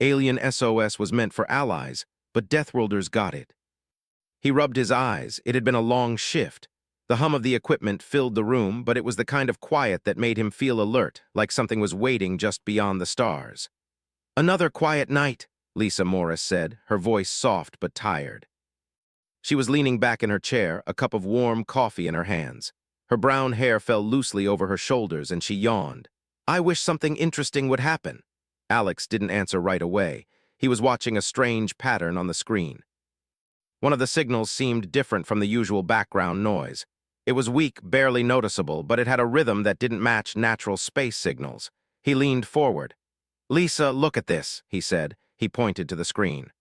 Alien SOS was meant for allies, but Deathworlders got it. He rubbed his eyes. It had been a long shift. The hum of the equipment filled the room, but it was the kind of quiet that made him feel alert, like something was waiting just beyond the stars. "Another quiet night," Lisa Morris said, her voice soft but tired. She was leaning back in her chair, a cup of warm coffee in her hands. Her brown hair fell loosely over her shoulders, and she yawned. "I wish something interesting would happen." Alex didn't answer right away. He was watching a strange pattern on the screen. One of the signals seemed different from the usual background noise. It was weak, barely noticeable, but it had a rhythm that didn't match natural space signals. He leaned forward. "Lisa, look at this," he said. He pointed to the screen.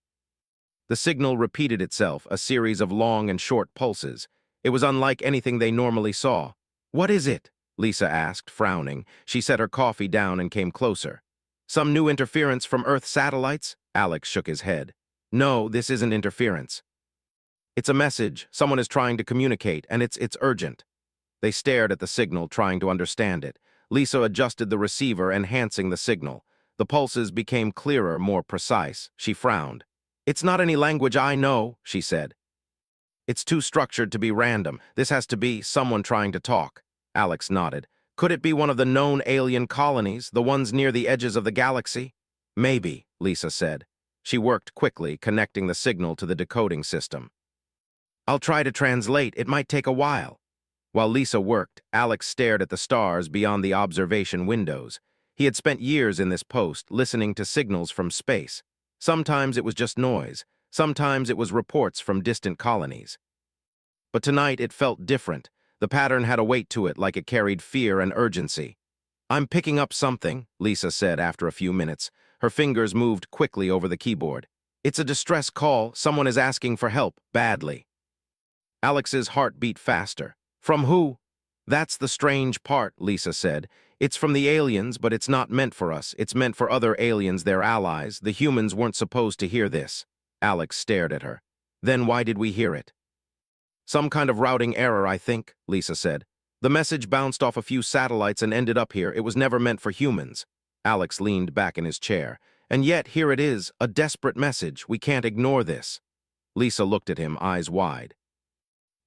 The signal repeated itself, a series of long and short pulses. It was unlike anything they normally saw. "What is it?" Lisa asked, frowning. She set her coffee down and came closer. "Some new interference from Earth satellites?" Alex shook his head. "No, this isn't interference. It's a message. Someone is trying to communicate, and it's urgent." They stared at the signal, trying to understand it. Lisa adjusted the receiver, enhancing the signal. The pulses became clearer, more precise. She frowned. "It's not any language I know," she said. "It's too structured to be random. This has to be someone trying to talk." Alex nodded. "Could it be one of the known alien colonies, the ones near the edges of the galaxy?" "Maybe," Lisa said. She worked quickly, connecting the signal to the decoding system. "I'll try to translate. It might take a while." While Lisa worked, Alex stared at the stars beyond the observation windows. He had spent years in this post, listening to signals from space. Sometimes it was just noise. Sometimes it was reports from distant colonies. But tonight it felt different. The pattern had a weight to it, like it carried fear and urgency. "I'm picking up something," Lisa said after a few minutes. Her fingers moved quickly over the keyboard. "It's a distress call. Someone is asking for help, badly." Alex's heart beat faster. "From who?" "That's the strange part," Lisa said. "It's from the aliens, but it's not meant for us. It's meant for other aliens, their allies. The humans weren't supposed to hear this." Alex stared at her. "Then why did we hear it?" "Some kind of routing error, I think," Lisa said. "The message bounced off a few satellites and ended up here. It was never meant for humans." Alex leaned back in his chair. "And yet, here it is, a desperate message. We can't ignore this." Lisa looked at him, eyes wide.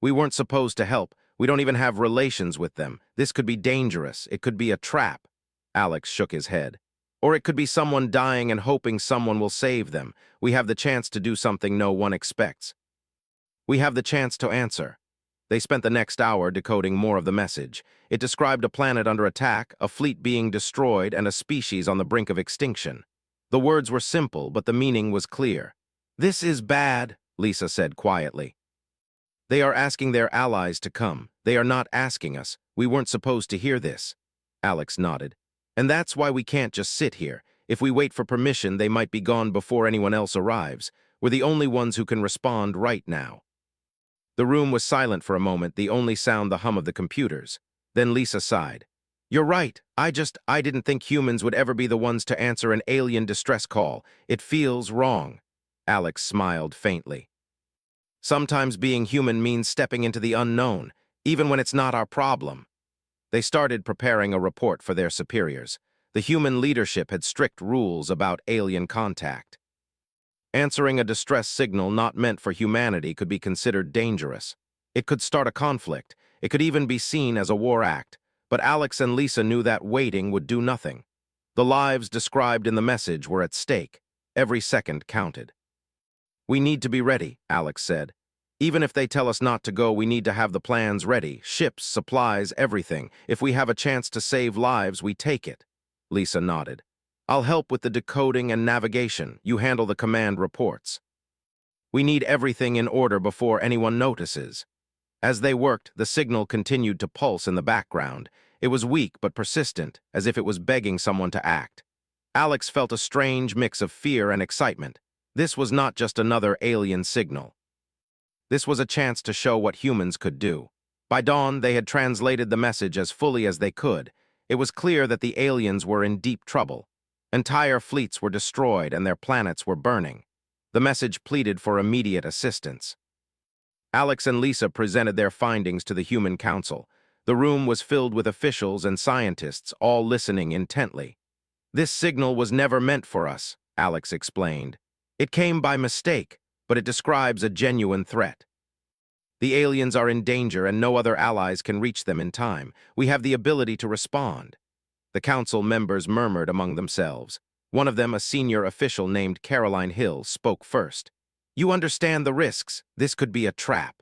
"We weren't supposed to help. We don't even have relations with them. This could be dangerous. It could be a trap." Alex shook his head. "Or it could be someone dying and hoping someone will save them. We have the chance to do something no one expects. We have the chance to answer." They spent the next hour decoding more of the message. It described a planet under attack, a fleet being destroyed, and a species on the brink of extinction. The words were simple, but the meaning was clear. "This is bad," Lisa said quietly. "They are asking their allies to come. They are not asking us. We weren't supposed to hear this." Alex nodded. "And that's why we can't just sit here. If we wait for permission, they might be gone before anyone else arrives. We're the only ones who can respond right now." The room was silent for a moment, the only sound the hum of the computers. Then Lisa sighed. "You're right. I didn't think humans would ever be the ones to answer an alien distress call. It feels wrong." Alex smiled faintly. "Sometimes being human means stepping into the unknown, even when it's not our problem." They started preparing a report for their superiors. The human leadership had strict rules about alien contact. Answering a distress signal not meant for humanity could be considered dangerous. It could start a conflict. It could even be seen as a war act. But Alex and Lisa knew that waiting would do nothing. The lives described in the message were at stake. Every second counted. "We need to be ready," Alex said. "Even if they tell us not to go, we need to have the plans ready. Ships, supplies, everything. If we have a chance to save lives, we take it." Lisa nodded. "I'll help with the decoding and navigation. You handle the command reports. We need everything in order before anyone notices." As they worked, the signal continued to pulse in the background. It was weak but persistent, as if it was begging someone to act. Alex felt a strange mix of fear and excitement. This was not just another alien signal. This was a chance to show what humans could do. By dawn, they had translated the message as fully as they could. It was clear that the aliens were in deep trouble. Entire fleets were destroyed and their planets were burning. The message pleaded for immediate assistance. Alex and Lisa presented their findings to the Human Council. The room was filled with officials and scientists, all listening intently. "This signal was never meant for us," Alex explained. It came by mistake, but it describes a genuine threat. The aliens are in danger and no other allies can reach them in time. We have the ability to respond. The council members murmured among themselves. One of them, a senior official named Caroline Hill, spoke first. You understand the risks. This could be a trap.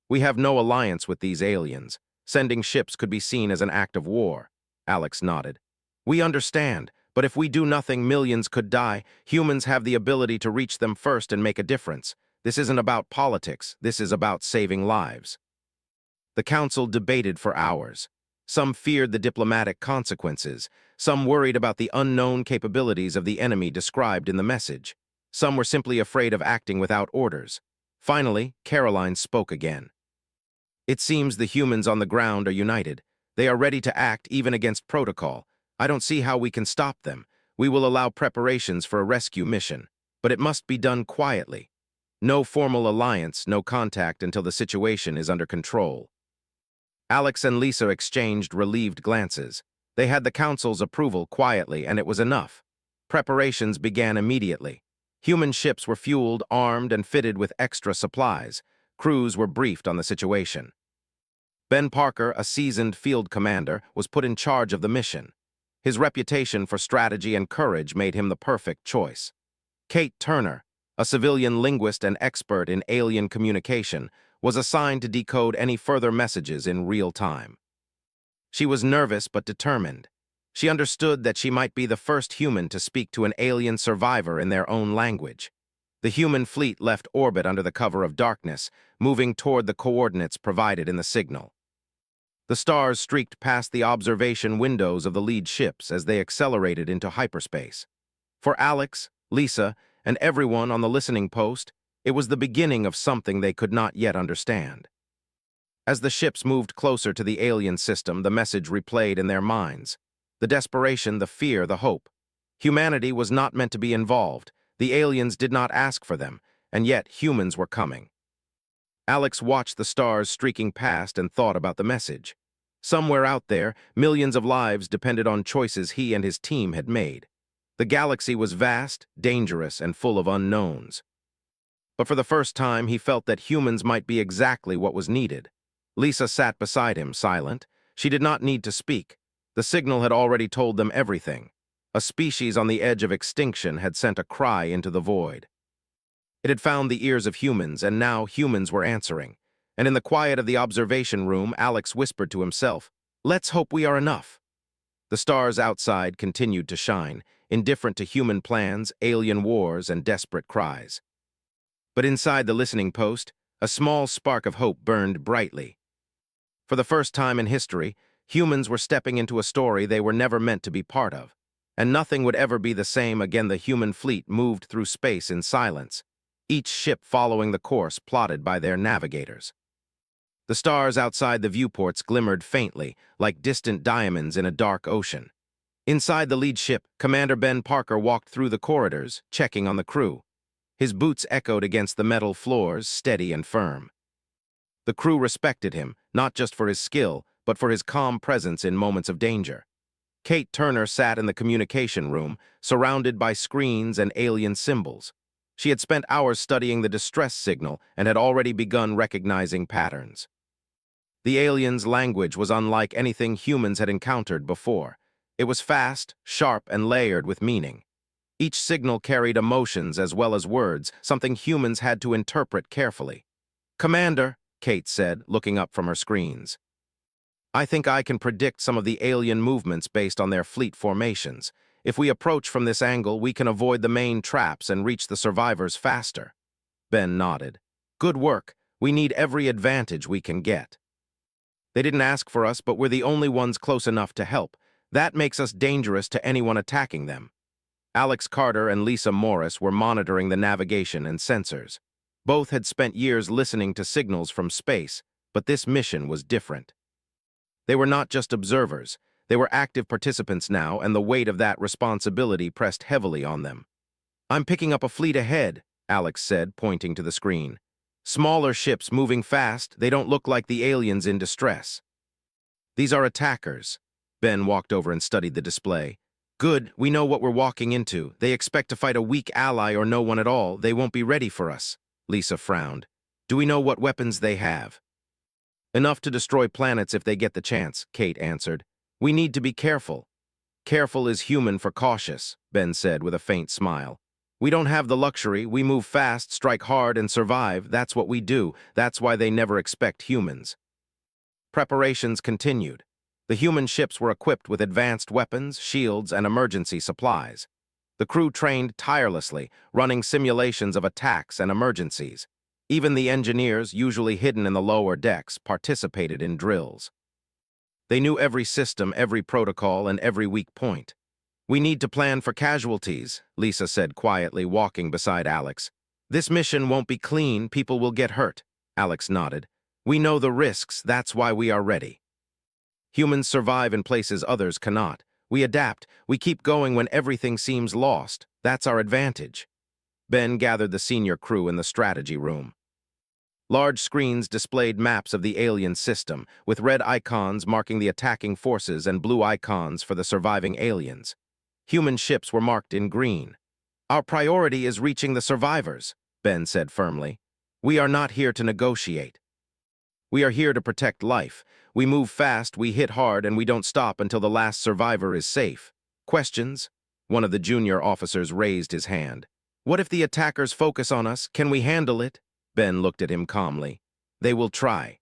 We have no alliance with these aliens. Sending ships could be seen as an act of war. Alex nodded. We understand, but if we do nothing, millions could die. Humans have the ability to reach them first and make a difference. This isn't about politics. This is about saving lives. The council debated for hours. Some feared the diplomatic consequences. Some worried about the unknown capabilities of the enemy described in the message. Some were simply afraid of acting without orders. Finally, Caroline spoke again. It seems the humans on the ground are united. They are ready to act even against protocol. I don't see how we can stop them. We will allow preparations for a rescue mission, but it must be done quietly. No formal alliance, no contact until the situation is under control. Alex and Lisa exchanged relieved glances. They had the council's approval quietly, and it was enough. Preparations began immediately. Human ships were fueled, armed, and fitted with extra supplies. Crews were briefed on the situation. Ben Parker, a seasoned field commander, was put in charge of the mission. His reputation for strategy and courage made him the perfect choice. Kate Turner, a civilian linguist and expert in alien communication, was assigned to decode any further messages in real time. She was nervous but determined. She understood that she might be the first human to speak to an alien survivor in their own language. The human fleet left orbit under the cover of darkness, moving toward the coordinates provided in the signal. The stars streaked past the observation windows of the lead ships as they accelerated into hyperspace. For Alex, Lisa, and everyone on the listening post, it was the beginning of something they could not yet understand. As the ships moved closer to the alien system, the message replayed in their minds. The desperation, the fear, the hope. Humanity was not meant to be involved. The aliens did not ask for them, and yet humans were coming. Alex watched the stars streaking past and thought about the message. Somewhere out there, millions of lives depended on choices he and his team had made. The galaxy was vast, dangerous, and full of unknowns. But for the first time, he felt that humans might be exactly what was needed. Lisa sat beside him, silent. She did not need to speak. The signal had already told them everything. A species on the edge of extinction had sent a cry into the void. It had found the ears of humans, and now humans were answering. And in the quiet of the observation room, Alex whispered to himself, "Let's hope we are enough." The stars outside continued to shine, indifferent to human plans, alien wars, and desperate cries. But inside the listening post, a small spark of hope burned brightly. For the first time in history, humans were stepping into a story they were never meant to be part of. And nothing would ever be the same again. The human fleet moved through space in silence, each ship following the course plotted by their navigators. The stars outside the viewports glimmered faintly, like distant diamonds in a dark ocean. Inside the lead ship, Commander Ben Parker walked through the corridors, checking on the crew. His boots echoed against the metal floors, steady and firm. The crew respected him, not just for his skill, but for his calm presence in moments of danger. Kate Turner sat in the communication room, surrounded by screens and alien symbols. She had spent hours studying the distress signal and had already begun recognizing patterns. The aliens' language was unlike anything humans had encountered before. It was fast, sharp, and layered with meaning. Each signal carried emotions as well as words, something humans had to interpret carefully. "Commander," Kate said, looking up from her screens, "I think I can predict some of the alien movements based on their fleet formations. If we approach from this angle, we can avoid the main traps and reach the survivors faster." Ben nodded. "Good work. We need every advantage we can get. They didn't ask for us, but we're the only ones close enough to help. That makes us dangerous to anyone attacking them." Alex Carter and Lisa Morris were monitoring the navigation and sensors. Both had spent years listening to signals from space, but this mission was different. They were not just observers. They were active participants now, and the weight of that responsibility pressed heavily on them. "I'm picking up a fleet ahead," Alex said, pointing to the screen. "Smaller ships moving fast. They don't look like the aliens in distress." "These are attackers." Ben walked over and studied the display. Good, we know what we're walking into. They expect to fight a weak ally or no one at all. They won't be ready for us. Lisa frowned. Do we know what weapons they have? Enough to destroy planets if they get the chance, Kate answered. We need to be careful. Careful is human for cautious, Ben said with a faint smile. We don't have the luxury. We move fast, strike hard, and survive. That's what we do. That's why they never expect humans. Preparations continued. The human ships were equipped with advanced weapons, shields, and emergency supplies. The crew trained tirelessly, running simulations of attacks and emergencies. Even the engineers, usually hidden in the lower decks, participated in drills. They knew every system, every protocol, and every weak point. We need to plan for casualties, Lisa said quietly, walking beside Alex. This mission won't be clean, people will get hurt. Alex nodded. We know the risks, that's why we are ready. Humans survive in places others cannot. We adapt, we keep going when everything seems lost. That's our advantage. Ben gathered the senior crew in the strategy room. Large screens displayed maps of the alien system, with red icons marking the attacking forces and blue icons for the surviving aliens. Human ships were marked in green. Our priority is reaching the survivors, Ben said firmly. We are not here to negotiate. We are here to protect life. We move fast, we hit hard, and we don't stop until the last survivor is safe. Questions? One of the junior officers raised his hand. What if the attackers focus on us? Can we handle it? Ben looked at him calmly. They will try.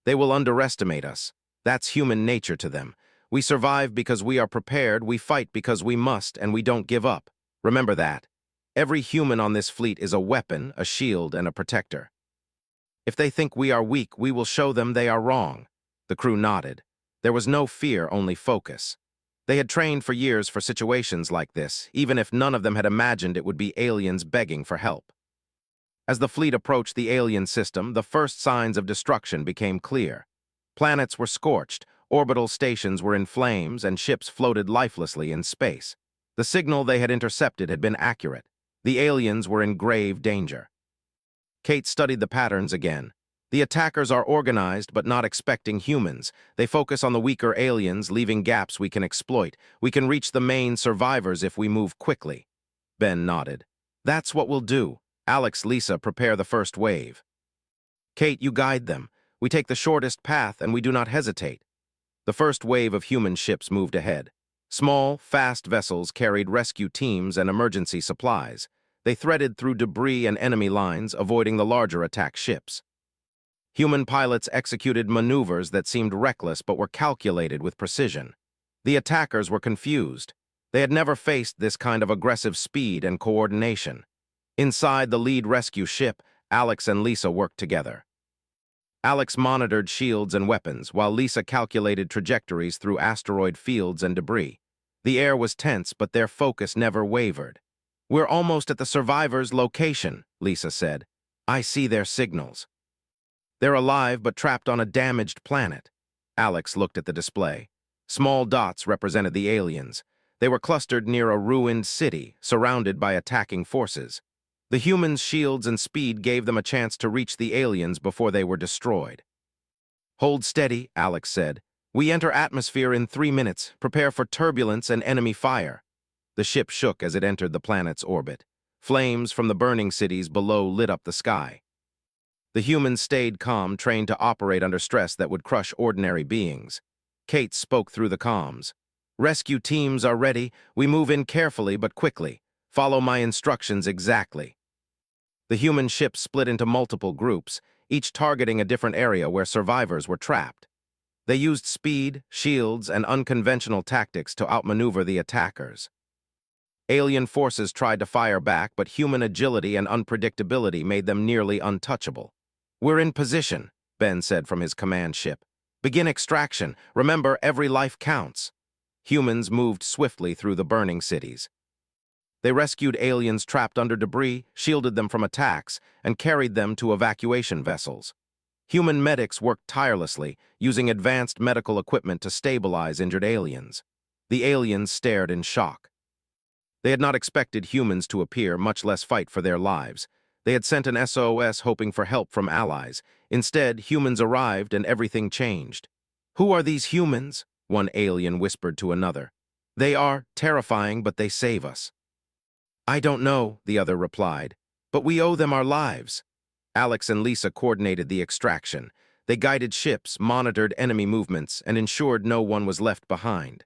They will underestimate us. That's human nature to them. We survive because we are prepared, we fight because we must, and we don't give up. Remember that. Every human on this fleet is a weapon, a shield, and a protector. If they think we are weak, we will show them they are wrong. The crew nodded. There was no fear, only focus. They had trained for years for situations like this, even if none of them had imagined it would be aliens begging for help. As the fleet approached the alien system, the first signs of destruction became clear. Planets were scorched, orbital stations were in flames, and ships floated lifelessly in space. The signal they had intercepted had been accurate. The aliens were in grave danger. Kate studied the patterns again. The attackers are organized but not expecting humans. They focus on the weaker aliens, leaving gaps we can exploit. We can reach the main survivors if we move quickly. Ben nodded. That's what we'll do. Alex, Lisa, prepare the first wave. Kate, you guide them. We take the shortest path and we do not hesitate. The first wave of human ships moved ahead. Small, fast vessels carried rescue teams and emergency supplies. They threaded through debris and enemy lines, avoiding the larger attack ships. Human pilots executed maneuvers that seemed reckless but were calculated with precision. The attackers were confused. They had never faced this kind of aggressive speed and coordination. Inside the lead rescue ship, Alex and Lisa worked together. Alex monitored shields and weapons, while Lisa calculated trajectories through asteroid fields and debris. The air was tense, but their focus never wavered. We're almost at the survivors' location, Lisa said. I see their signals. They're alive but trapped on a damaged planet. Alex looked at the display. Small dots represented the aliens. They were clustered near a ruined city, surrounded by attacking forces. The humans' shields and speed gave them a chance to reach the aliens before they were destroyed. Hold steady, Alex said. We enter atmosphere in 3 minutes. Prepare for turbulence and enemy fire. The ship shook as it entered the planet's orbit. Flames from the burning cities below lit up the sky. The humans stayed calm, trained to operate under stress that would crush ordinary beings. Kate spoke through the comms. Rescue teams are ready. We move in carefully but quickly. Follow my instructions exactly. The human ship split into multiple groups, each targeting a different area where survivors were trapped. They used speed, shields, and unconventional tactics to outmaneuver the attackers. Alien forces tried to fire back, but human agility and unpredictability made them nearly untouchable. We're in position, Ben said from his command ship. Begin extraction. Remember, every life counts. Humans moved swiftly through the burning cities. They rescued aliens trapped under debris, shielded them from attacks, and carried them to evacuation vessels. Human medics worked tirelessly, using advanced medical equipment to stabilize injured aliens. The aliens stared in shock. They had not expected humans to appear, much less fight for their lives. They had sent an SOS hoping for help from allies. Instead, humans arrived and everything changed. Who are these humans? One alien whispered to another. They are terrifying, but they save us. I don't know, the other replied, but we owe them our lives. Alex and Lisa coordinated the extraction. They guided ships, monitored enemy movements, and ensured no one was left behind.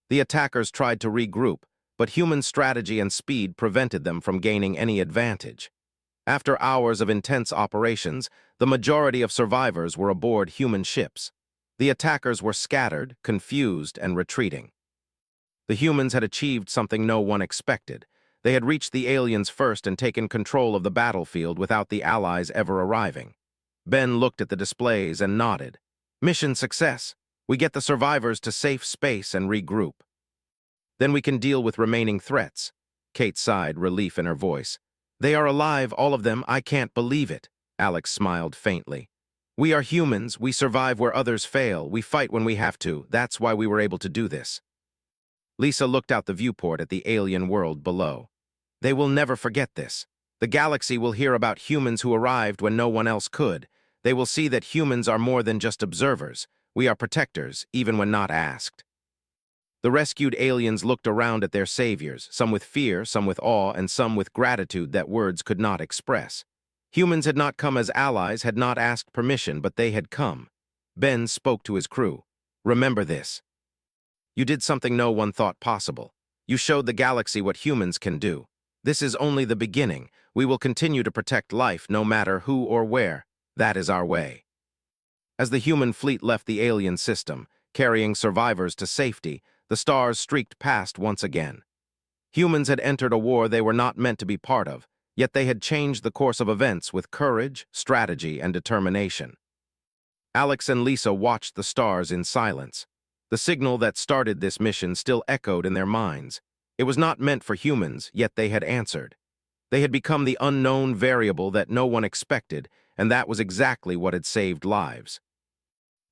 The attackers tried to regroup, but human strategy and speed prevented them from gaining any advantage. After hours of intense operations, the majority of survivors were aboard human ships. The attackers were scattered, confused, and retreating. The humans had achieved something no one expected. They had reached the aliens first and taken control of the battlefield without the Allies ever arriving. Ben looked at the displays and nodded. Mission success. We get the survivors to safe space and regroup. Then we can deal with remaining threats. Kate sighed, relief in her voice. They are alive, all of them. I can't believe it. Alex smiled faintly. We are humans. We survive where others fail. We fight when we have to. That's why we were able to do this. Lisa looked out the viewport at the alien world below. They will never forget this. The galaxy will hear about humans who arrived when no one else could. They will see that humans are more than just observers. We are protectors, even when not asked. The rescued aliens looked around at their saviors, some with fear, some with awe, and some with gratitude that words could not express. Humans had not come as allies, had not asked permission, but they had come. Ben spoke to his crew. Remember this. You did something no one thought possible. You showed the galaxy what humans can do. This is only the beginning. We will continue to protect life no matter who or where. That is our way. As the human fleet left the alien system, carrying survivors to safety, the stars streaked past once again. Humans had entered a war they were not meant to be part of, yet they had changed the course of events with courage, strategy, and determination. Alex and Lisa watched the stars in silence. The signal that started this mission still echoed in their minds. It was not meant for humans, yet they had answered. They had become the unknown variable that no one expected, and that was exactly what had saved lives.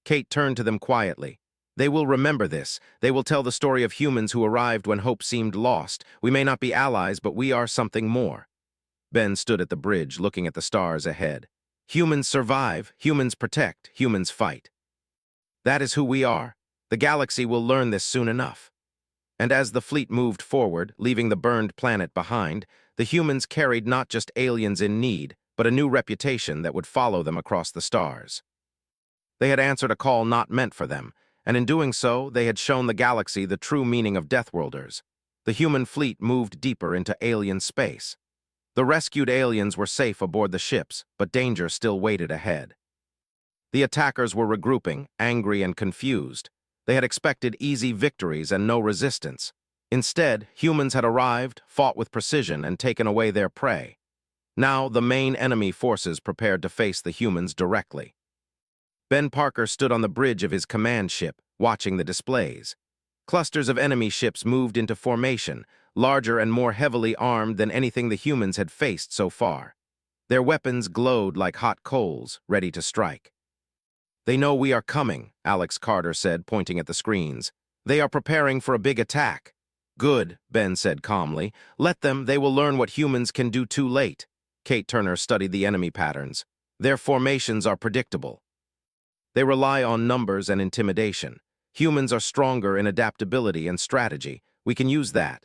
Kate turned to them quietly. They will remember this. They will tell the story of humans who arrived when hope seemed lost. We may not be allies, but we are something more. Ben stood at the bridge, looking at the stars ahead. Humans survive, humans protect, humans fight. That is who we are. The galaxy will learn this soon enough. And as the fleet moved forward, leaving the burned planet behind, the humans carried not just aliens in need, but a new reputation that would follow them across the stars. They had answered a call not meant for them, and in doing so, they had shown the galaxy the true meaning of Deathworlders. The human fleet moved deeper into alien space. The rescued aliens were safe aboard the ships, but danger still waited ahead. The attackers were regrouping, angry and confused. They had expected easy victories and no resistance. Instead, humans had arrived, fought with precision, and taken away their prey. Now, the main enemy forces prepared to face the humans directly. Ben Parker stood on the bridge of his command ship, watching the displays. Clusters of enemy ships moved into formation, larger and more heavily armed than anything the humans had faced so far. Their weapons glowed like hot coals, ready to strike. They know we are coming, Alex Carter said, pointing at the screens. They are preparing for a big attack. Good, Ben said calmly. Let them, they will learn what humans can do too late. Kate Turner studied the enemy patterns. Their formations are predictable. They rely on numbers and intimidation. Humans are stronger in adaptability and strategy. We can use that.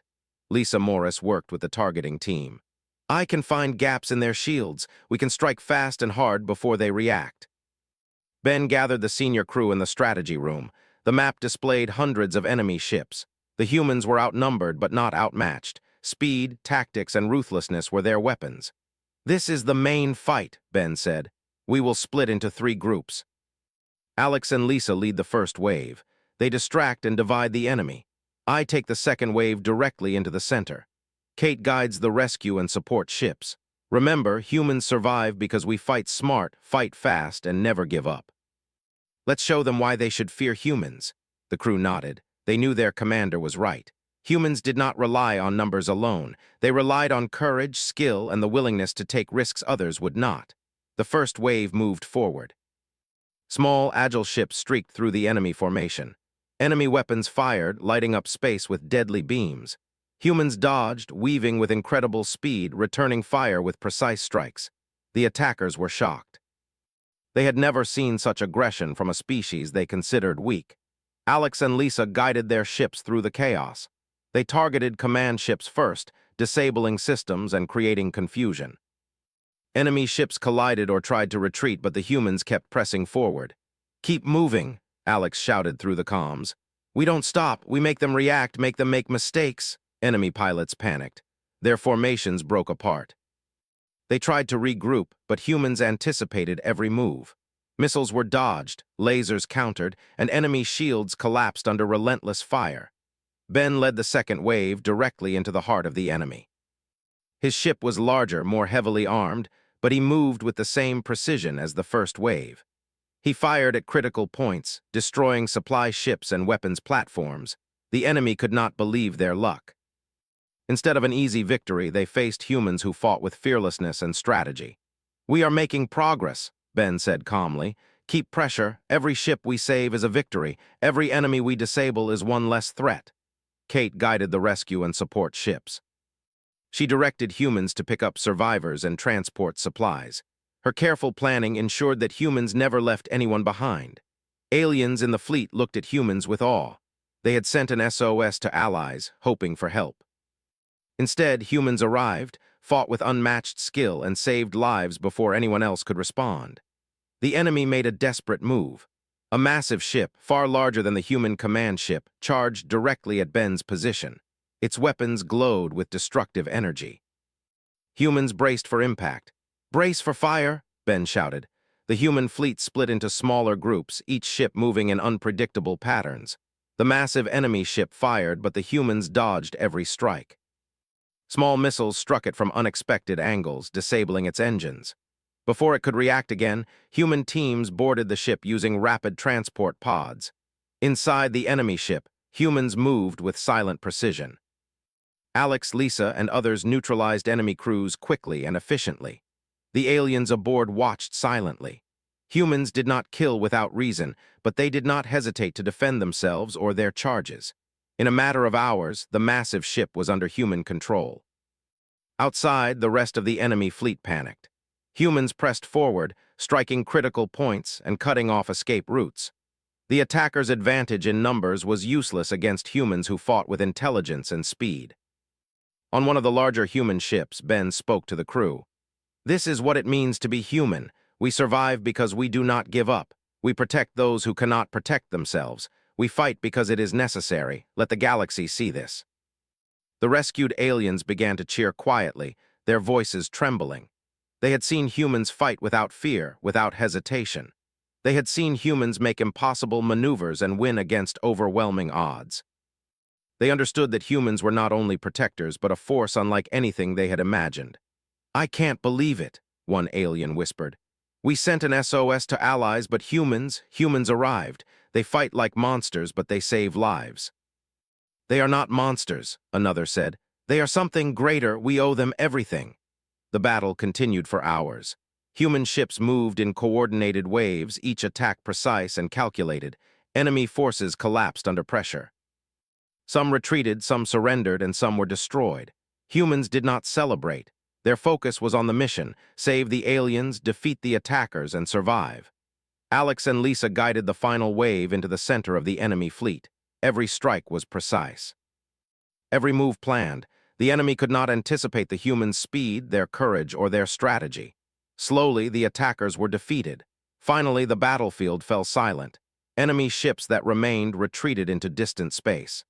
Lisa Morris worked with the targeting team. I can find gaps in their shields. We can strike fast and hard before they react. Ben gathered the senior crew in the strategy room. The map displayed hundreds of enemy ships. The humans were outnumbered but not outmatched. Speed, tactics, and ruthlessness were their weapons. This is the main fight, Ben said. We will split into 3 groups. Alex and Lisa lead the first wave. They distract and divide the enemy. I take the second wave directly into the center. Kate guides the rescue and support ships. Remember, humans survive because we fight smart, fight fast, and never give up. Let's show them why they should fear humans. The crew nodded. They knew their commander was right. Humans did not rely on numbers alone. They relied on courage, skill, and the willingness to take risks others would not. The first wave moved forward. Small, agile ships streaked through the enemy formation. Enemy weapons fired, lighting up space with deadly beams. Humans dodged, weaving with incredible speed, returning fire with precise strikes. The attackers were shocked. They had never seen such aggression from a species they considered weak. Alex and Lisa guided their ships through the chaos. They targeted command ships first, disabling systems and creating confusion. Enemy ships collided or tried to retreat, but the humans kept pressing forward. "Keep moving," Alex shouted through the comms. "We don't stop. We make them react, make them make mistakes." Enemy pilots panicked. Their formations broke apart. They tried to regroup, but humans anticipated every move. Missiles were dodged, lasers countered, and enemy shields collapsed under relentless fire. Ben led the second wave directly into the heart of the enemy. His ship was larger, more heavily armed, but he moved with the same precision as the first wave. He fired at critical points, destroying supply ships and weapons platforms. The enemy could not believe their luck. Instead of an easy victory, they faced humans who fought with fearlessness and strategy. "We are making progress," Ben said calmly. "Keep pressure. Every ship we save is a victory. Every enemy we disable is one less threat." Kate guided the rescue and support ships. She directed humans to pick up survivors and transport supplies. Her careful planning ensured that humans never left anyone behind. Aliens in the fleet looked at humans with awe. They had sent an SOS to allies, hoping for help. Instead, humans arrived, fought with unmatched skill, and saved lives before anyone else could respond. The enemy made a desperate move. A massive ship, far larger than the human command ship, charged directly at Ben's position. Its weapons glowed with destructive energy. Humans braced for impact. "Brace for fire," Ben shouted. The human fleet split into smaller groups, each ship moving in unpredictable patterns. The massive enemy ship fired, but the humans dodged every strike. Small missiles struck it from unexpected angles, disabling its engines. Before it could react again, human teams boarded the ship using rapid transport pods. Inside the enemy ship, humans moved with silent precision. Alex, Lisa, and others neutralized enemy crews quickly and efficiently. The aliens aboard watched silently. Humans did not kill without reason, but they did not hesitate to defend themselves or their charges. In a matter of hours, the massive ship was under human control. Outside, the rest of the enemy fleet panicked. Humans pressed forward, striking critical points and cutting off escape routes. The attackers' advantage in numbers was useless against humans who fought with intelligence and speed. On one of the larger human ships, Ben spoke to the crew. "This is what it means to be human. We survive because we do not give up. We protect those who cannot protect themselves. We fight because it is necessary. Let the galaxy see this." The rescued aliens began to cheer quietly, their voices trembling. They had seen humans fight without fear, without hesitation. They had seen humans make impossible maneuvers and win against overwhelming odds. They understood that humans were not only protectors, but a force unlike anything they had imagined. "I can't believe it," one alien whispered. "We sent an SOS to allies, but humans arrived. They fight like monsters, but they save lives." "They are not monsters," another said. "They are something greater. We owe them everything." The battle continued for hours. Human ships moved in coordinated waves, each attack precise and calculated. Enemy forces collapsed under pressure. Some retreated, some surrendered, and some were destroyed. Humans did not celebrate. Their focus was on the mission: save the aliens, defeat the attackers, and survive. Alex and Lisa guided the final wave into the center of the enemy fleet. Every strike was precise. Every move planned. The enemy could not anticipate the humans' speed, their courage, or their strategy. Slowly, the attackers were defeated. Finally, the battlefield fell silent. Enemy ships that remained retreated into distant space.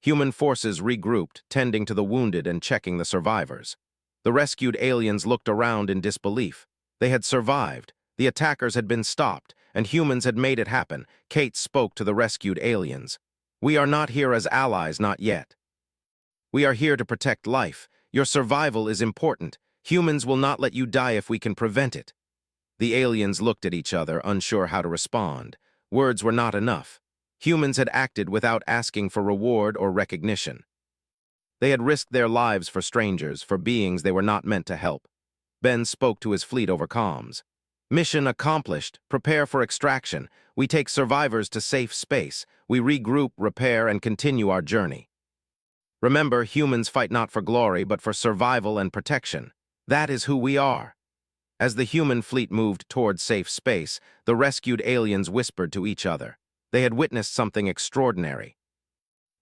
Human forces regrouped, tending to the wounded and checking the survivors. The rescued aliens looked around in disbelief. They had survived, the attackers had been stopped, and humans had made it happen. Kate spoke to the rescued aliens. "We are not here as allies, not yet. We are here to protect life. Your survival is important. Humans will not let you die if we can prevent it." The aliens looked at each other, unsure how to respond. Words were not enough. Humans had acted without asking for reward or recognition. They had risked their lives for strangers, for beings they were not meant to help. Ben spoke to his fleet over comms. "Mission accomplished. Prepare for extraction. We take survivors to safe space. We regroup, repair, and continue our journey. Remember, humans fight not for glory, but for survival and protection. That is who we are." As the human fleet moved toward safe space, the rescued aliens whispered to each other. They had witnessed something extraordinary.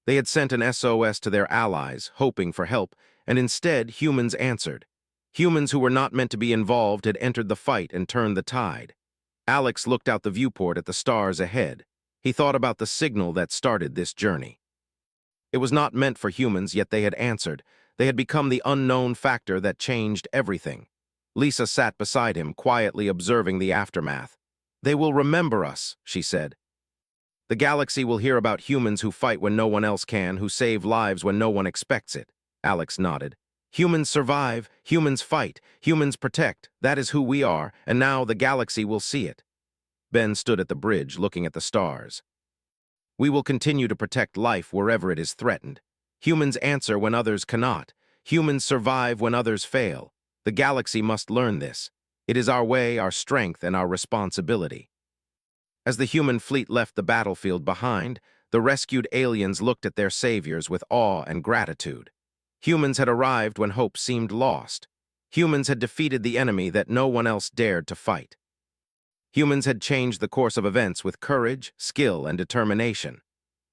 They had sent an SOS to their allies, hoping for help, and instead humans answered. Humans who were not meant to be involved had entered the fight and turned the tide. Alex looked out the viewport at the stars ahead. He thought about the signal that started this journey. It was not meant for humans, yet they had answered. They had become the unknown factor that changed everything. Lisa sat beside him, quietly observing the aftermath. "They will remember us," she said. "The galaxy will hear about humans who fight when no one else can, who save lives when no one expects it." Alex nodded. "Humans survive, humans fight, humans protect. That is who we are, and now the galaxy will see it." Ben stood at the bridge, looking at the stars. "We will continue to protect life wherever it is threatened. Humans answer when others cannot. Humans survive when others fail. The galaxy must learn this. It is our way, our strength, and our responsibility." As the human fleet left the battlefield behind, the rescued aliens looked at their saviors with awe and gratitude. Humans had arrived when hope seemed lost. Humans had defeated the enemy that no one else dared to fight. Humans had changed the course of events with courage, skill, and determination.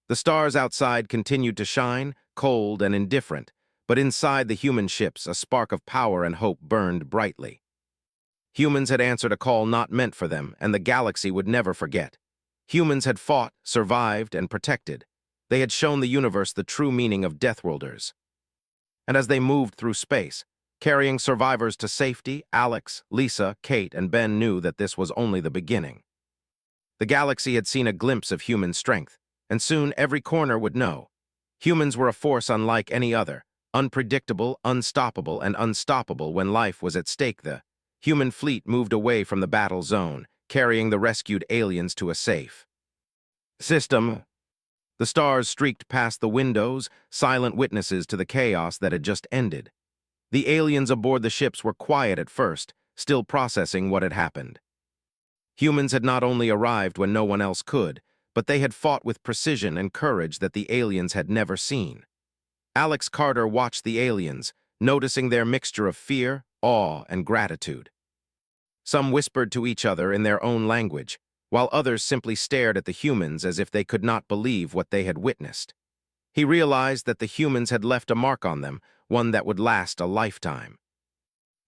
The stars outside continued to shine, cold and indifferent, but inside the human ships a spark of power and hope burned brightly. Humans had answered a call not meant for them, and the galaxy would never forget. Humans had fought, survived, and protected. They had shown the universe the true meaning of Deathworlders. And as they moved through space, carrying survivors to safety, Alex, Lisa, Kate, and Ben knew that this was only the beginning. The galaxy had seen a glimpse of human strength, and soon every corner would know. Humans were a force unlike any other, unpredictable, unstoppable, and unstoppable when life was at stake. The human fleet moved away from the battle zone, carrying the rescued aliens to a safe system. The stars streaked past the windows, silent witnesses to the chaos that had just ended. The aliens aboard the ships were quiet at first, still processing what had happened. Humans had not only arrived when no one else could, but they had fought with precision and courage that the aliens had never seen. Alex Carter watched the aliens, noticing their mixture of fear, awe, and gratitude. Some whispered to each other in their own language, while others simply stared at the humans as if they could not believe what they had witnessed. He realized that the humans had left a mark on them, one that would last a lifetime.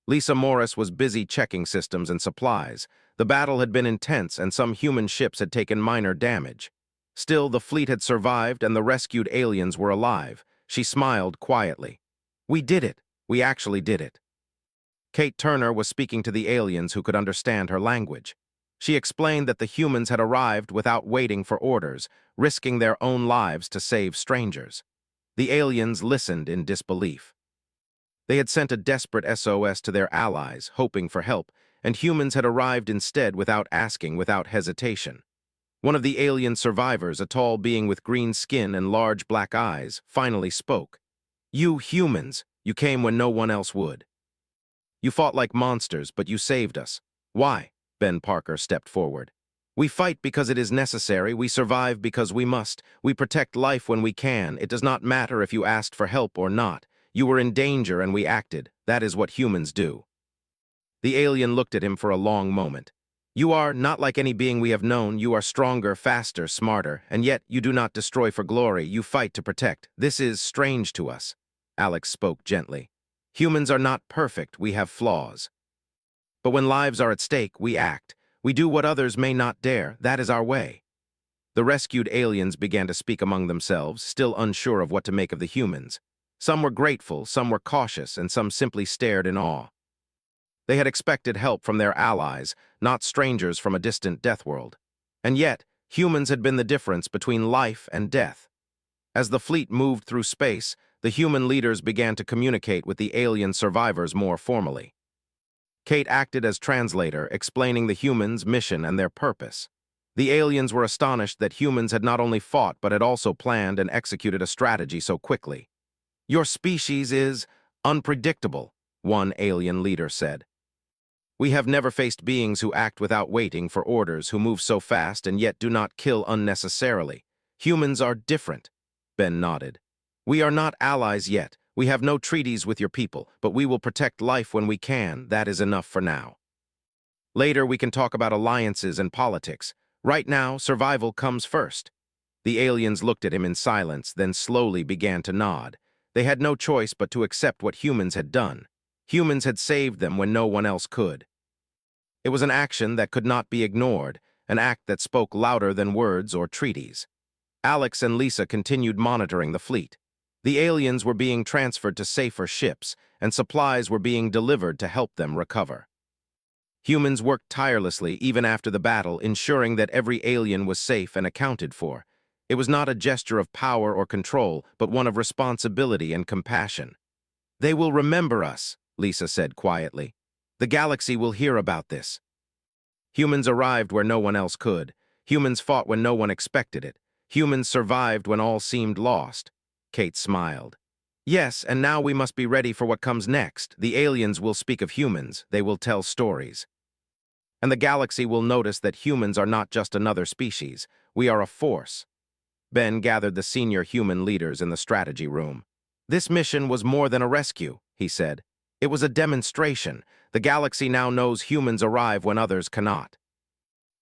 Lisa Morris was busy checking systems and supplies. The battle had been intense, and some human ships had taken minor damage. Still, the fleet had survived, and the rescued aliens were alive. She smiled quietly. "We did it. We actually did it." Kate Turner was speaking to the aliens who could understand her language. She explained that the humans had arrived without waiting for orders, risking their own lives to save strangers. The aliens listened in disbelief. They had sent a desperate SOS to their allies, hoping for help, and humans had arrived instead without asking, without hesitation. One of the alien survivors, a tall being with green skin and large black eyes, finally spoke. "You humans, you came when no one else would. You fought like monsters, but you saved us. Why?" Ben Parker stepped forward. "We fight because it is necessary. We survive because we must. We protect life when we can. It does not matter if you asked for help or not. You were in danger and we acted. That is what humans do." The alien looked at him for a long moment. "You are not like any being we have known. You are stronger, faster, smarter, and yet you do not destroy for glory. You fight to protect. This is strange to us." Alex spoke gently. "Humans are not perfect. We have flaws. But when lives are at stake, we act. We do what others may not dare. That is our way." The rescued aliens began to speak among themselves, still unsure of what to make of the humans. Some were grateful, some were cautious, and some simply stared in awe. They had expected help from their allies, not strangers from a distant death world. And yet, humans had been the difference between life and death. As the fleet moved through space, the human leaders began to communicate with the alien survivors more formally. Kate acted as translator, explaining the humans' mission and their purpose. The aliens were astonished that humans had not only fought but had also planned and executed a strategy so quickly. "Your species is unpredictable," one alien leader said. "We have never faced beings who act without waiting for orders, who move so fast and yet do not kill unnecessarily. Humans are different." Ben nodded. "We are not allies yet. We have no treaties with your people, but we will protect life when we can. That is enough for now. Later we can talk about alliances and politics. Right now, survival comes first. The aliens looked at him in silence, then slowly began to nod. They had no choice but to accept what humans had done. Humans had saved them when no one else could. It was an action that could not be ignored, an act that spoke louder than words or treaties. Alex and Lisa continued monitoring the fleet. The aliens were being transferred to safer ships, and supplies were being delivered to help them recover. Humans worked tirelessly even after the battle, ensuring that every alien was safe and accounted for. It was not a gesture of power or control, but one of responsibility and compassion. "They will remember us," Lisa said quietly. "The galaxy will hear about this." Humans arrived where no one else could. Humans fought when no one expected it. Humans survived when all seemed lost. Kate smiled. "Yes, and now we must be ready for what comes next. The aliens will speak of humans. They will tell stories. And the galaxy will notice that humans are not just another species. We are a force." Ben gathered the senior human leaders in the strategy room. "This mission was more than a rescue," he said. "It was a demonstration. The galaxy now knows humans arrive when others cannot.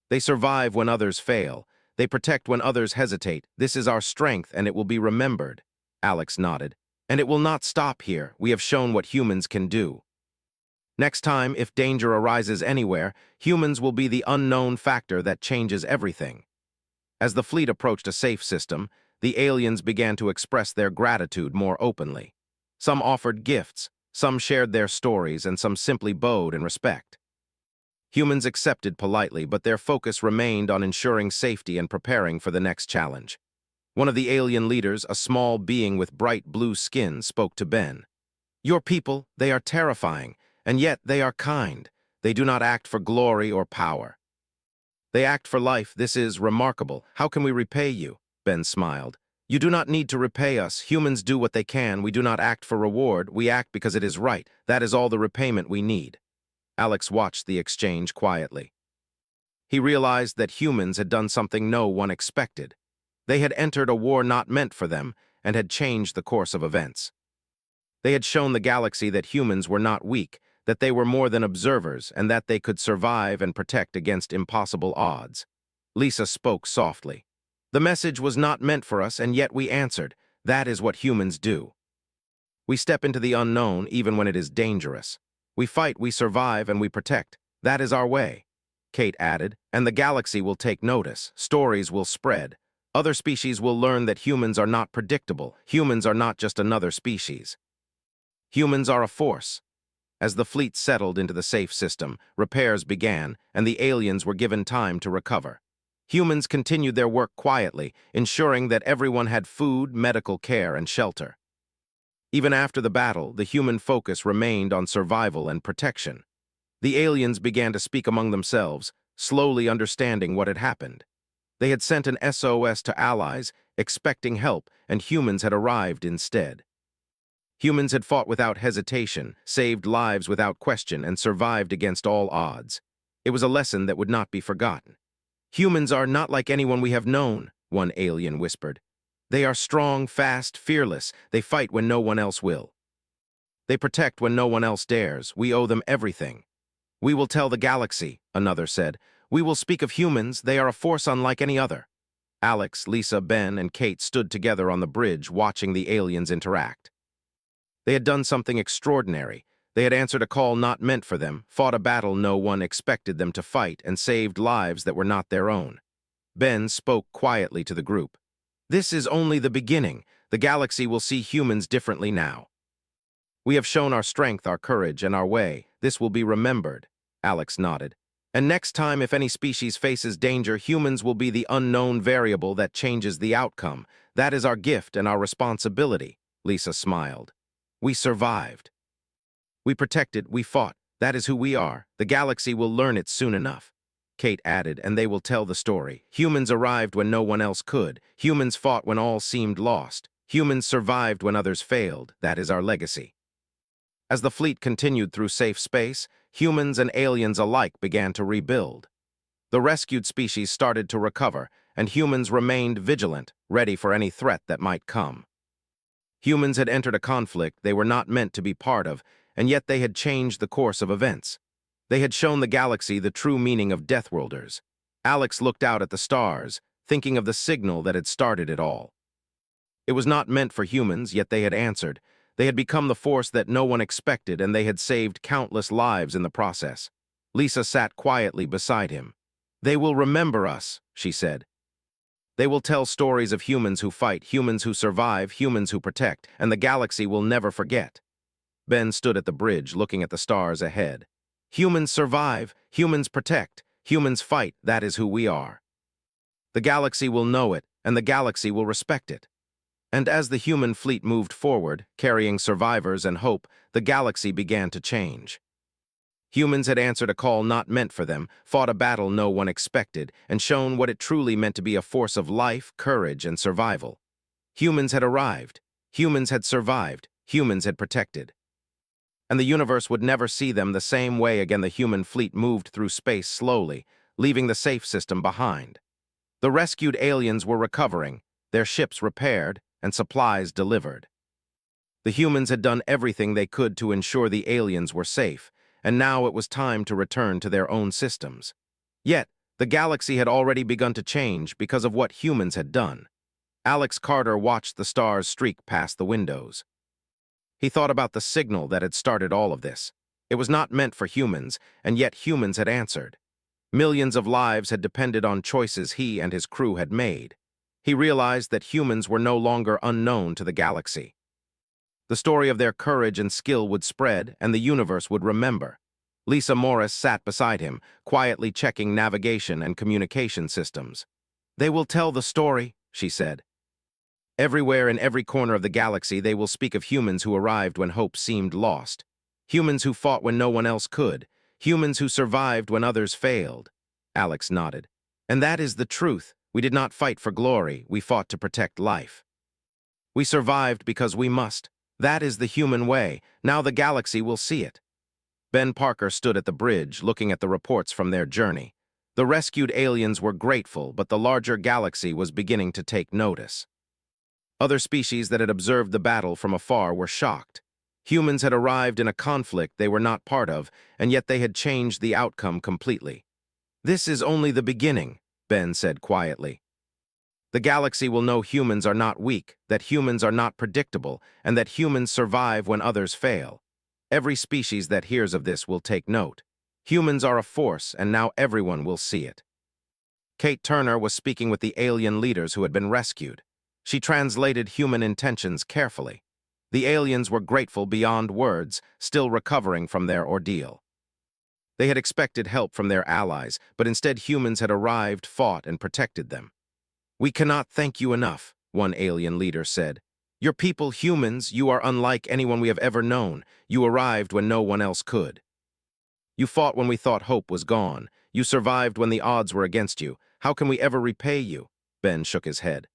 They survive when others fail. They protect when others hesitate. This is our strength, and it will be remembered." Alex nodded. "And it will not stop here. We have shown what humans can do. Next time, if danger arises anywhere, humans will be the unknown factor that changes everything." As the fleet approached a safe system, the aliens began to express their gratitude more openly. Some offered gifts, some shared their stories, and some simply bowed in respect. Humans accepted politely, but their focus remained on ensuring safety and preparing for the next challenge. One of the alien leaders, a small being with bright blue skin, spoke to Ben. "Your people, they are terrifying, and yet they are kind. They do not act for glory or power. They act for life. This is remarkable. How can we repay you?" Ben smiled. "You do not need to repay us. Humans do what they can. We do not act for reward. We act because it is right. That is all the repayment we need." Alex watched the exchange quietly. He realized that humans had done something no one expected. They had entered a war not meant for them and had changed the course of events. They had shown the galaxy that humans were not weak, that they were more than observers, and that they could survive and protect against impossible odds. Lisa spoke softly. "The message was not meant for us, and yet we answered. That is what humans do. We step into the unknown even when it is dangerous. We fight, we survive, and we protect. That is our way." Kate added, "And the galaxy will take notice. Stories will spread. Other species will learn that humans are not predictable. Humans are not just another species. Humans are a force." As the fleet settled into the safe system, repairs began, and the aliens were given time to recover. Humans continued their work quietly, ensuring that everyone had food, medical care, and shelter. Even after the battle, the human focus remained on survival and protection. The aliens began to speak among themselves, slowly understanding what had happened. They had sent an SOS to allies, expecting help, and humans had arrived instead. Humans had fought without hesitation, saved lives without question, and survived against all odds. It was a lesson that would not be forgotten. "Humans are not like anyone we have known," one alien whispered. "They are strong, fast, fearless. They fight when no one else will. They protect when no one else dares. We owe them everything." "We will tell the galaxy," another said. "We will speak of humans. They are a force unlike any other." Alex, Lisa, Ben, and Kate stood together on the bridge watching the aliens interact. They had done something extraordinary. They had answered a call not meant for them, fought a battle no one expected them to fight, and saved lives that were not their own. Ben spoke quietly to the group. "This is only the beginning. The galaxy will see humans differently now. We have shown our strength, our courage, and our way. This will be remembered." Alex nodded. "And next time, if any species faces danger, humans will be the unknown variable that changes the outcome. That is our gift and our responsibility." Lisa smiled. "We survived. We protected, we fought. That is who we are. The galaxy will learn it soon enough." Kate added, "And they will tell the story. Humans arrived when no one else could. Humans fought when all seemed lost. Humans survived when others failed. That is our legacy." As the fleet continued through safe space, humans and aliens alike began to rebuild. The rescued species started to recover, and humans remained vigilant, ready for any threat that might come. Humans had entered a conflict they were not meant to be part of, and yet they had changed the course of events. They had shown the galaxy the true meaning of Deathworlders. Alex looked out at the stars, thinking of the signal that had started it all. It was not meant for humans, yet they had answered. They had become the force that no one expected, and they had saved countless lives in the process. Lisa sat quietly beside him. "They will remember us," she said. "They will tell stories of humans who fight, humans who survive, humans who protect, and the galaxy will never forget." Ben stood at the bridge, looking at the stars ahead. "Humans survive, humans protect, humans fight, that is who we are. The galaxy will know it, and the galaxy will respect it." And as the human fleet moved forward, carrying survivors and hope, the galaxy began to change. Humans had answered a call not meant for them, fought a battle no one expected, and shown what it truly meant to be a force of life, courage, and survival. Humans had arrived. Humans had survived. Humans had protected. And the universe would never see them the same way again. The human fleet moved through space slowly, leaving the safe system behind. The rescued aliens were recovering, their ships repaired, and supplies delivered. The humans had done everything they could to ensure the aliens were safe, and now it was time to return to their own systems. Yet, the galaxy had already begun to change because of what humans had done. Alex Carter watched the stars streak past the windows. He thought about the signal that had started all of this. It was not meant for humans, and yet humans had answered. Millions of lives had depended on choices he and his crew had made. He realized that humans were no longer unknown to the galaxy. The story of their courage and skill would spread, and the universe would remember. Lisa Morris sat beside him, quietly checking navigation and communication systems. "They will tell the story," she said. "Everywhere in every corner of the galaxy they will speak of humans who arrived when hope seemed lost. Humans who fought when no one else could. Humans who survived when others failed." Alex nodded. "And that is the truth. We did not fight for glory, we fought to protect life. We survived because we must. That is the human way. Now the galaxy will see it." Ben Parker stood at the bridge, looking at the reports from their journey. The rescued aliens were grateful, but the larger galaxy was beginning to take notice. Other species that had observed the battle from afar were shocked. Humans had arrived in a conflict they were not part of, and yet they had changed the outcome completely. "This is only the beginning," Ben said quietly. "The galaxy will know humans are not weak, that humans are not predictable, and that humans survive when others fail. Every species that hears of this will take note. Humans are a force, and now everyone will see it." Kate Turner was speaking with the alien leaders who had been rescued. She translated human intentions carefully. The aliens were grateful beyond words, still recovering from their ordeal. They had expected help from their allies, but instead humans had arrived, fought, and protected them. "We cannot thank you enough," one alien leader said. "Your people, humans, you are unlike anyone we have ever known. You arrived when no one else could. You fought when we thought hope was gone. You survived when the odds were against you. How can we ever repay you?" Ben shook his head.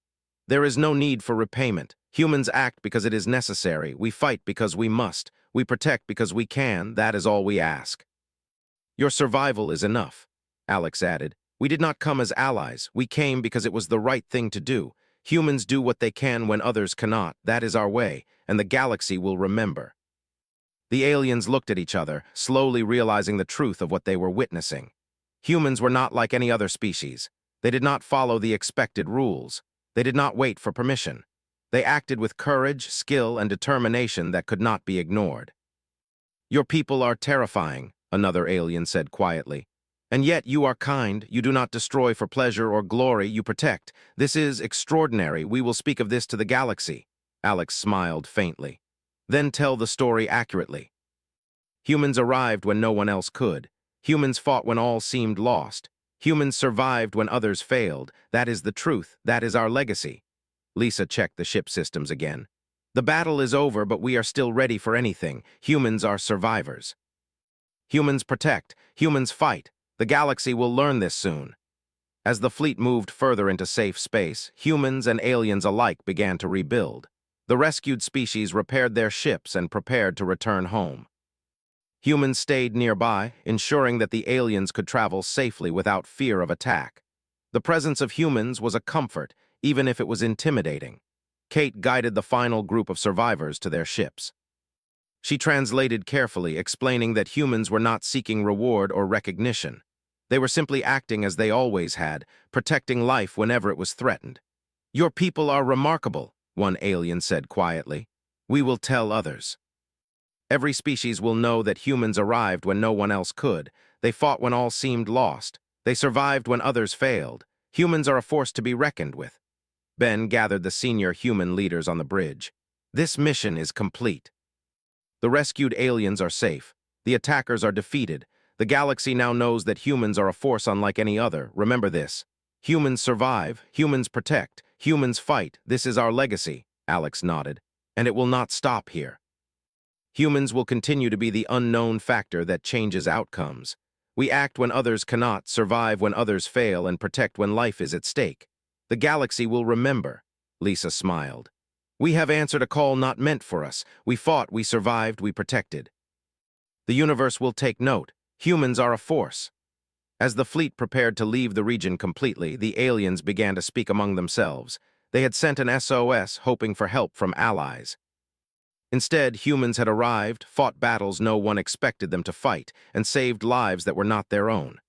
"There is no need for repayment. Humans act because it is necessary. We fight because we must. We protect because we can. That is all we ask." "Your survival is enough," Alex added. "We did not come as allies. We came because it was the right thing to do. Humans do what they can when others cannot. That is our way, and the galaxy will remember." The aliens looked at each other, slowly realizing the truth of what they were witnessing. Humans were not like any other species. They did not follow the expected rules. They did not wait for permission. They acted with courage, skill, and determination that could not be ignored. "Your people are terrifying," another alien said quietly. "And yet you are kind. You do not destroy for pleasure or glory, you protect. This is extraordinary. We will speak of this to the galaxy." Alex smiled faintly. "Then tell the story accurately. Humans arrived when no one else could. Humans fought when all seemed lost. Humans survived when others failed. That is the truth. That is our legacy." Lisa checked the ship systems again. "The battle is over, but we are still ready for anything. Humans are survivors. Humans protect. Humans fight. The galaxy will learn this soon." As the fleet moved further into safe space, humans and aliens alike began to rebuild. The rescued species repaired their ships and prepared to return home. Humans stayed nearby, ensuring that the aliens could travel safely without fear of attack. The presence of humans was a comfort, even if it was intimidating. Kate guided the final group of survivors to their ships. She translated carefully, explaining that humans were not seeking reward or recognition. They were simply acting as they always had, protecting life whenever it was threatened. "Your people are remarkable," one alien said quietly. "We will tell others." Every species will know that humans arrived when no one else could. They fought when all seemed lost. They survived when others failed. Humans are a force to be reckoned with. Ben gathered the senior human leaders on the bridge. "This mission is complete. The rescued aliens are safe. The attackers are defeated. The galaxy now knows that humans are a force unlike any other. Remember this. Humans survive, humans protect, humans fight. This is our legacy," Alex nodded. "And it will not stop here. Humans will continue to be the unknown factor that changes outcomes. We act when others cannot, survive when others fail, and protect when life is at stake. The galaxy will remember." Lisa smiled. "We have answered a call not meant for us. We fought, we survived, we protected. The universe will take note. Humans are a force." As the fleet prepared to leave the region completely, the aliens began to speak among themselves. They had sent an SOS, hoping for help from allies. Instead, humans had arrived, fought battles no one expected them to fight, and saved lives that were not their own.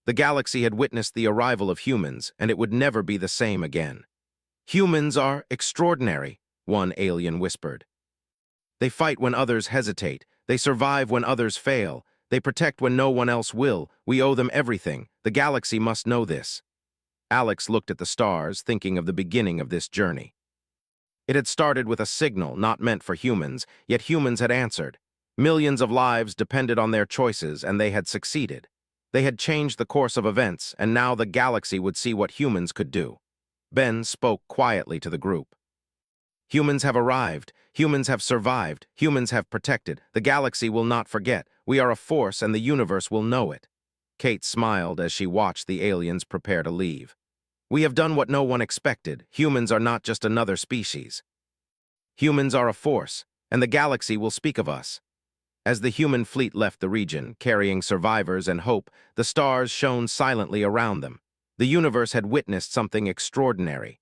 The galaxy had witnessed the arrival of humans, and it would never be the same again. "Humans are extraordinary," one alien whispered. "They fight when others hesitate. They survive when others fail. They protect when no one else will. We owe them everything. The galaxy must know this." Alex looked at the stars, thinking of the beginning of this journey. It had started with a signal not meant for humans, yet humans had answered. Millions of lives depended on their choices, and they had succeeded. They had changed the course of events, and now the galaxy would see what humans could do. Ben spoke quietly to the group. "Humans have arrived. Humans have survived. Humans have protected. The galaxy will not forget. We are a force, and the universe will know it." Kate smiled as she watched the aliens prepare to leave. "We have done what no one expected. Humans are not just another species. Humans are a force, and the galaxy will speak of us." As the human fleet left the region, carrying survivors and hope, the stars shone silently around them. The universe had witnessed something extraordinary.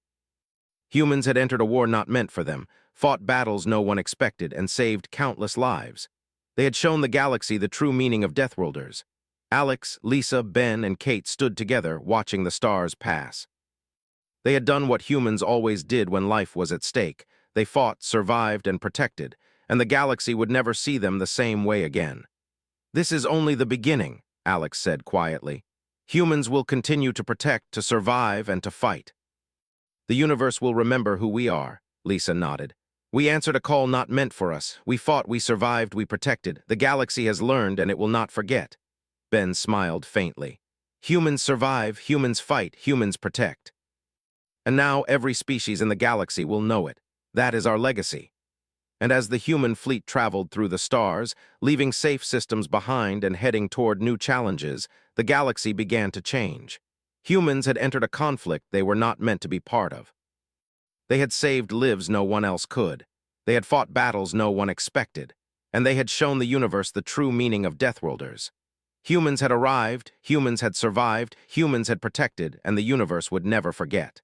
Humans had entered a war not meant for them, fought battles no one expected, and saved countless lives. They had shown the galaxy the true meaning of Deathworlders. Alex, Lisa, Ben, and Kate stood together, watching the stars pass. They had done what humans always did when life was at stake. They fought, survived, and protected, and the galaxy would never see them the same way again. "This is only the beginning," Alex said quietly. "Humans will continue to protect, to survive, and to fight. The universe will remember who we are," Lisa nodded. "We answered a call not meant for us. We fought, we survived, we protected. The galaxy has learned, and it will not forget." Ben smiled faintly. "Humans survive, humans fight, humans protect. And now every species in the galaxy will know it. That is our legacy." And as the human fleet traveled through the stars, leaving safe systems behind and heading toward new challenges, the galaxy began to change. Humans had entered a conflict they were not meant to be part of. They had saved lives no one else could. They had fought battles no one expected. And they had shown the universe the true meaning of Deathworlders. Humans had arrived, humans had survived, humans had protected, and the universe would never forget.